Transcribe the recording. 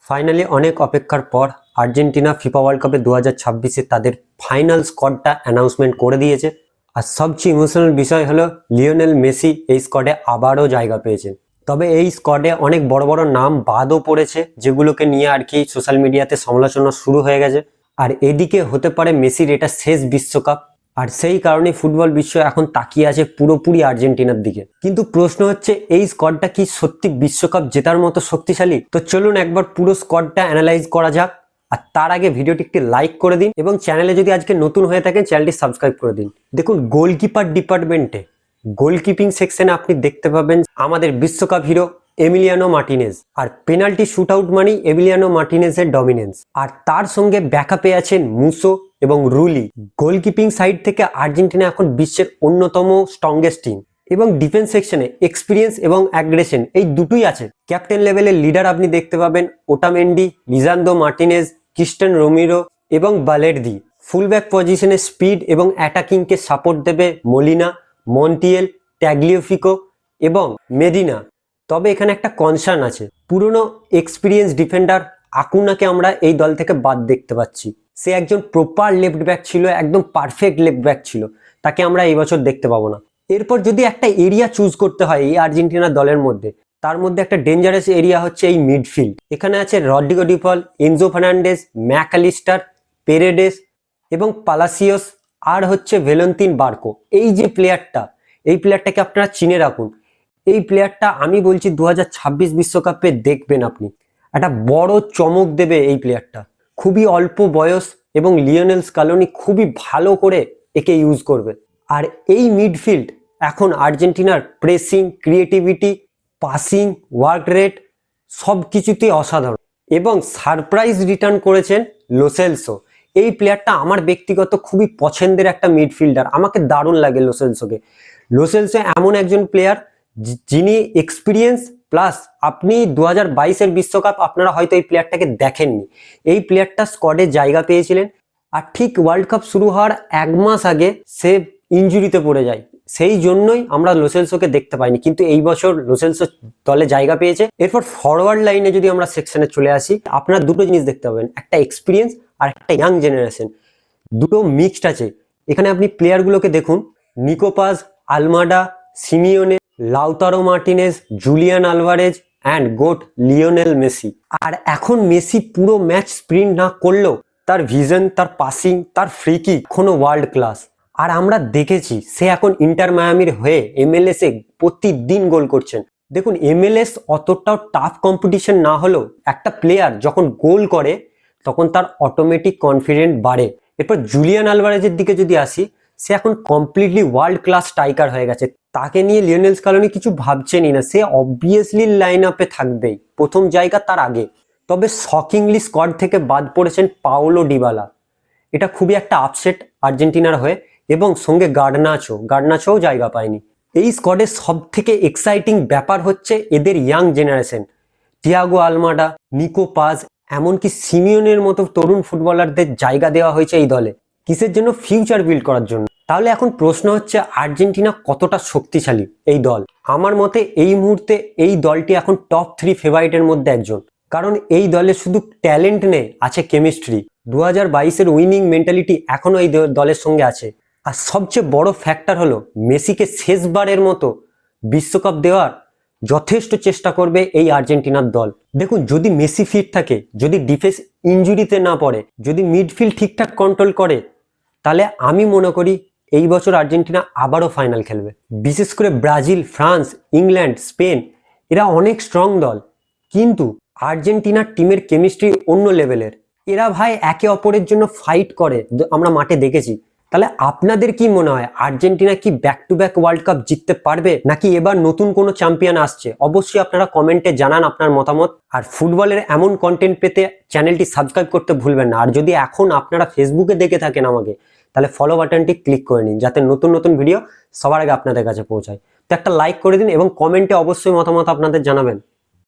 Finally অনেক অপেক্ষার পর আর্জেন্টিনা ফিফা ওয়ার্ল্ড কাপে 2026-এ তাদের ফাইনাল স্কোয়াডটা অ্যানাউন্সমেন্ট করে দিয়েছে। আর সবচেয়ে ইমোশনাল বিষয় হলো লিওনেল মেসি এই স্কোয়াডে আবারও জায়গা পেয়েছেন। তবে এই স্কোয়াডে অনেক বড় বড় নাম বাদও পড়েছে, যেগুলোকে নিয়ে আর কি সোশ্যাল মিডিয়াতে সমালোচনা শুরু হয়ে গেছে। আর এদিকে হতে পারে মেসির এটা শেষ বিশ্বকাপ, আর সেই কারণে ফুটবল বিশ্ব এখন তাকিয়ে আছে পুরোপুরি আর্জেন্টিনার দিকে। কিন্তু প্রশ্ন হচ্ছে, এই স্কোয়াডটা কি সত্যি বিশ্বকাপ জেতার মতো শক্তিশালী? তো চলুন একবার পুরো স্কোয়াডটা অ্যানালাইজ করা যাক। আর তার আগে ভিডিওটি একটি লাইক করে দিন এবং চ্যানেলে যদি আজকে নতুন হয়ে থাকেন চ্যানেলটি সাবস্ক্রাইব করে দিন। দেখুন, গোলকিপার ডিপার্টমেন্টে গোলকিপিং সেকশনে আপনি দেখতে পাবেন আমাদের বিশ্বকাপ হিরো এমিলিয়ানো মার্টিনেজ। আর পেনাল্টি শুট আউট মানেই এমিলিয়ানো মার্টিনেজের ডমিনেন্স। আর তার সঙ্গে ব্যাকআপে আছেন মুসো এবং রুলি। গোলকিপিং সাইড থেকে আর্জেন্টিনা এখন বিশ্বের অন্যতম স্ট্রংগেস্ট টিম। এবং ডিফেন্স সেকশনে এক্সপিরিয়েন্স এবং অ্যাগ্রেশন এই দুটোই আছে। ক্যাপ্টেন লেভেলের লিডার আপনি দেখতে পাবেন Otamendi, Lisandro Martinez, Cristian Romero এবং বালেরদি। ফুলব্যাক পজিশনে স্পিড এবং অ্যাটাকিংকে সাপোর্ট দেবে মলিনা, মন্টিয়েল, ট্যাগলিওফিকো এবং মেডিনা। তবে এখানে একটা কনসার্ন আছে, পুরনো এক্সপিরিয়েন্স ডিফেন্ডার আকুনাকে আমরা এই দল থেকে বাদ দেখতে পাচ্ছি। সে একজন প্রপার লেফট ব্যাক ছিল, একদম পারফেক্ট লেফট ব্যাক ছিল, তাকে আমরা এই বছর দেখতে পাবো না। এরপর যদি একটা এরিয়া চুজ করতে হয় এই আর্জেন্টিনা দলের মধ্যে, তার মধ্যে একটা ডেঞ্জারাস এরিয়া হচ্ছে এই মিডফিল্ড। এখানে আছে রড্রিগো ডি পল, এনজো ফার্নান্ডেজ, ম্যাকঅ্যালিস্টার, পেরেডেস এবং পালাসিওস, আর হচ্ছে ভ্যালেন্তিন বার্কো। এই যে প্লেয়ারটা, এই প্লেয়ারটাকে আপনারা চিনে রাখুন। এই প্লেয়ারটা আমি বলছি 2026 বিশ্বকাপে দেখবেন আপনি, একটা বড় চমক দেবে এই প্লেয়ারটা। খুবই অল্প বয়স এবং লিওনেল স্কালোনি খুবই ভালো করে একে ইউজ করবে। আর এই মিডফিল্ড এখন আর্জেন্টিনার pressing, creativity, passing, work rate সব কিছুতেই অসাধারণ। এবং সারপ্রাইজ রিটার্ন করেছেন লো সেলসো। এই প্লেয়ারটা আমার ব্যক্তিগত খুবই পছন্দের একটা মিডফিল্ডার, আমাকে দারুণ লাগে লো সেলসোকে। লো সেলসো এমন একজন প্লেয়ার যিনি এক্সপিরিয়েন্স প্লাস, আপনি 2022-এর বিশ্বকাপ আপনারা হয়তো এই প্লেয়ারটাকে দেখেননি। এই প্লেয়ারটা স্কোয়াডে জায়গা পেয়েছিলেন, আর ঠিক ওয়ার্ল্ড কাপ শুরু হওয়ার 1 মাস আগে সে ইনজুরিতে পড়ে যায়। সেই জন্যই আমরা লো সেলসোকে দেখতে পাইনি, কিন্তু এই বছর লো সেলসো দলে জায়গা পেয়েছে। এরপর ফরওয়ার্ড লাইনে যদি আমরা সেকশনে চলে আসি, আপনারা দুটো জিনিস দেখতে পাবেন, একটা এক্সপিরিয়েন্স আর একটা ইয়াং জেনারেশন, দুটো মিক্সড আছে। এখানে আপনি প্লেয়ারগুলোকে দেখুন, Nico Paz, Almada, Simeone, Lautaro Martinez, Julian Alvarez and GOAT Lionel Messi. আর এখন মেসি পুরো ম্যাচ স্প্রিন্ট না করলেও তার ভিশন, তার পাসিং, তার ফ্রি কিক কোনো ওয়ার্ল্ড ক্লাস। আর আমরা দেখেছি সে এখন ইন্টার মায়ামির হয়ে MLS এ প্রতিদিন গোল করছেন। দেখুন, MLS অতটাও টাফ কম্পিটিশন না হলেও একটা প্লেয়ার যখন গোল করে তখন তার অটোমেটিক কনফিডেন্ট বাড়ে। এরপর জুলিয়ান আলভারেজের দিকে যদি আসি, সে এখন কমপ্লিটলি ওয়ার্ল্ড ক্লাস স্ট্রাইকার হয়ে গেছে। তাকে নিয়ে লিওনেল স্কালোনি কিছু ভাবছেনই না, সে অবভিয়াসলি লাইন আপে থাকবেই, প্রথম জায়গা তার আগে। তবে শকিংলি স্কোয়াড থেকে বাদ পড়েছেন পাওলো ডিবালা। এটা খুবই একটা আপসেট আর্জেন্টিনার হয়ে। এবং সঙ্গে গার্নাচোও জায়গা পায়নি। এই স্কোয়াডের সব থেকে এক্সাইটিং ব্যাপার হচ্ছে এদের young generation, Tiago Almada, Nico Paz, এমনকি সিমিওনের মতো তরুণ ফুটবলারদের জায়গা দেওয়া হয়েছে এই দলে। কিসের জন্য? ফিউচার বিল্ড করার জন্য। তাহলে এখন প্রশ্ন হচ্ছে, আর্জেন্টিনা কতটা শক্তিশালী এই দল? আমার মতে এই মুহূর্তে এই দলটি এখন টপ 3 ফেভারিটের মধ্যে একজন। কারণ এই দলে শুধু ট্যালেন্ট নেই, আছে কেমিস্ট্রি। 2022-এর উইনিং মেন্টালিটি এখনো এই দলের সঙ্গে আছে। আর সবচেয়ে বড় ফ্যাক্টর হলো মেসিকে শেষবারের মতো বিশ্বকাপ দেওয়ার যথেষ্ট চেষ্টা করবে এই আর্জেন্টিনার দল। দেখুন, যদি মেসি ফিট থাকে, যদি ডিফেন্স ইনজুরিতে না পড়ে, যদি মিডফিল্ড ঠিকঠাক কন্ট্রোল করে, তাহলে আমি মনে করি এই বছর আর্জেন্টিনা আবারও ফাইনাল খেলবে। বিশেষ করে ব্রাজিল, ফ্রান্স, ইংল্যান্ড, স্পেন এরা অনেক স্ট্রং দল, কিন্তু আর্জেন্টিনার টিমের কেমিস্ট্রি অন্য লেভেলের। এরা ভাই একে অপরের জন্য ফাইট করে, আমরা মাঠে দেখেছি। তাহলে আপনাদের কি মনে হয়, আর্জেন্টিনা কি back to back world cup জিততে পারবে, নাকি এবার নতুন কোনো চ্যাম্পিয়ন আসছে? অবশ্যই আপনারা কমেন্টে জানান আপনার মতামত। আর ফুটবলের এমন কন্টেন্ট পেতে চ্যানেলটি সাবস্ক্রাইব করতে ভুলবেন না। আর যদি এখন আপনারা ফেসবুকে দেখে থাকেন আমাকে, তাহলে ফলো বাটনটি ক্লিক করে নিন, যাতে নতুন নতুন ভিডিও সবার আগে আপনাদের কাছে পৌঁছায়। তো একটা লাইক করে দিন এবং কমেন্টে অবশ্যই মতামত আপনাদের জানাবেন।